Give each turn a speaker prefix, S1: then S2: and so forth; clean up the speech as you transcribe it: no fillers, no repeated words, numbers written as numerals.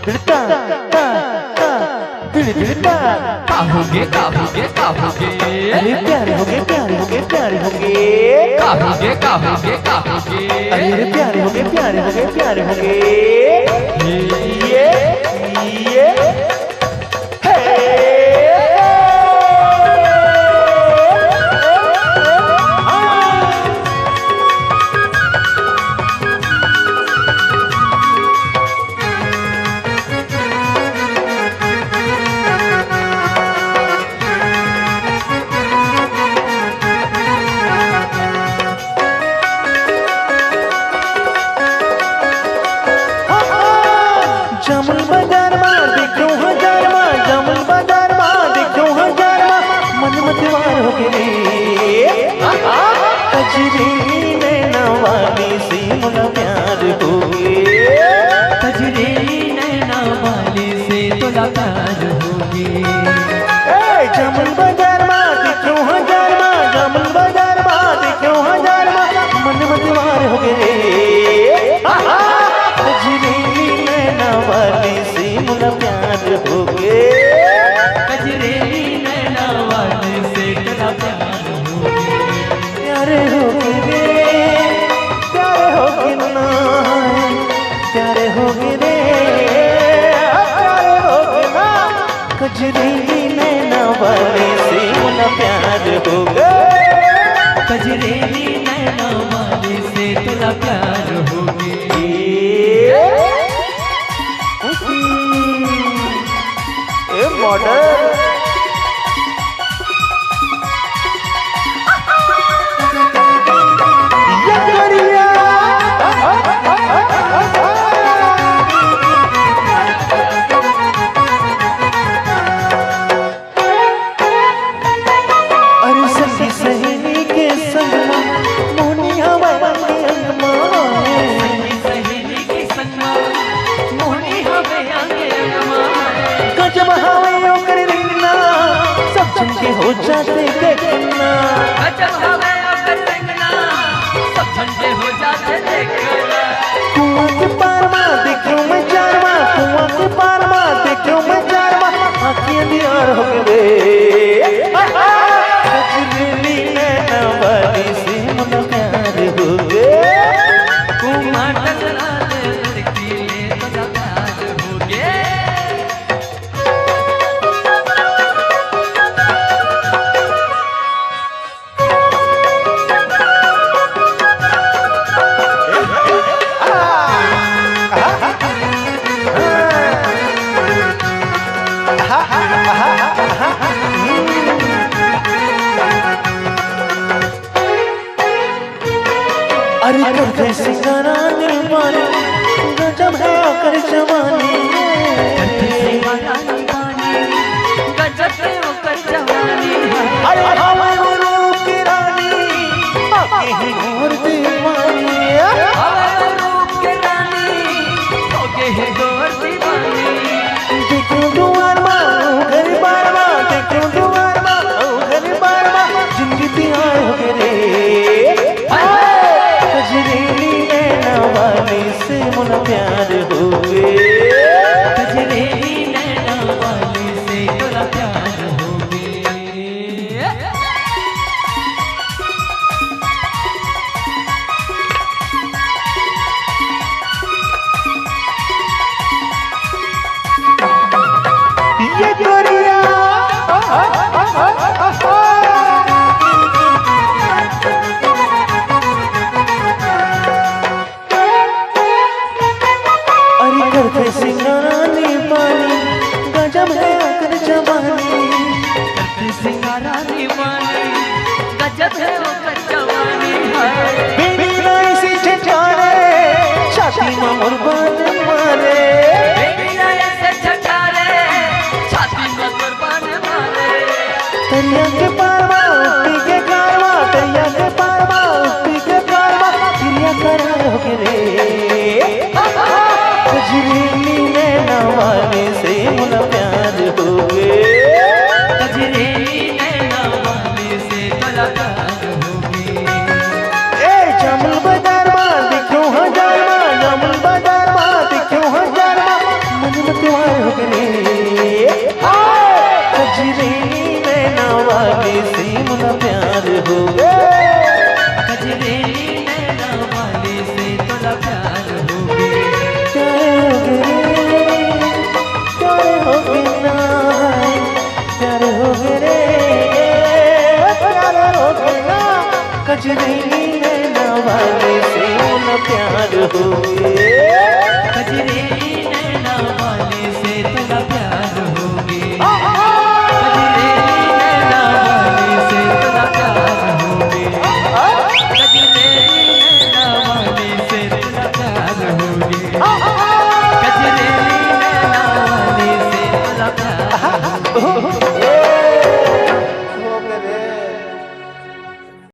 S1: दिलता दिल दिलता
S2: काहोगे काहोगे काहोगे
S1: अरे प्यारे होगे प्यारे होगे प्यारे होगे
S2: काहोगे काहोगे काहोगे
S1: अरे प्यारे होगे प्यारे होगे प्यारे होगे ये जमुन बाजार में देखो हजार में जमुन बाजार में देखो हजार में मन मतवार हो गए कजरी नैना वाली से मुला प्यार हो गए
S2: कजरे नैना वाली से तुला प्यार होगी
S1: जमुन बाजार में देखो हजार में जमुन बाजार में देखो हजार में मन मतवार हो गए कजरी वाली से मुला प्यार हो गए
S2: कजरे नैना वाली से तुला प्यार होगी
S1: प्यारे हो रे प्यारे हो ना प्यारे हो रे प्यारे हो ना कजरी नैना वाली से मुला प्यार हो गए
S2: कजरे नैना वाली से तुला प्यार होगी
S1: मॉडल अरे सखी सहेली के संग मोनिया वाली
S2: सहेली के संग मोहनी हवे आगे
S1: गजब हवे ओकर रंगना सब झुमके हो जाते देखना
S2: गजब हवे ओकर रंगना सब झंडे हो जाते देखना
S1: कुआं के पार में देखो मैं जारवा कुआं के पार में देखो मैं जारवा आँखें दियार हो गए कजरी नैना वाली से मुला प्यार हो गए
S2: कुमार टकरा ले लड़की ले तुला प्यार होगे
S1: अरे करते सिंगारा निर्माणी गजब है कर जवानी
S2: करते सिंगारा निर्माणी गजब है ओकर जवानी
S1: अरे हमें वो रूप की रानी आके ही घोर दीवानी
S2: हवे रूप के रानी होगे है गोर दीवानी
S1: देखो दुआर माँ घर बार माँ देखो दुआर माँ घर बार माँ जिंदगी प्यार हो गए कजरी नैना वाली से मुला प्यार हो गए
S2: कजरे नैना वाली से तुला प्यार होगे
S1: ये गोरिया अरे करते सिंगारा निर्माणी गजब है कर जवानी
S2: करते सिंगारा दीवानी गजब है ओकर जवानी
S1: बिना इसी ठिकाने छाती में मुर्बाद मारे
S2: बिना ऐसे ठठारे छाती में कुर्बान मारे
S1: तरिया के पारवा उठी के कारवा तरिया के पारवा उठी के कारवा चिड़िया करार हो गए कजरी नैना वाली से मुला प्यार हो गए
S2: कजरे नैना वाली से तुला प्यार होगे
S1: जमुन बाजार में देखो हजार में जमुन बाजार में देखो हजार में मन कजरी नैना वाले से न प्यार हो गए।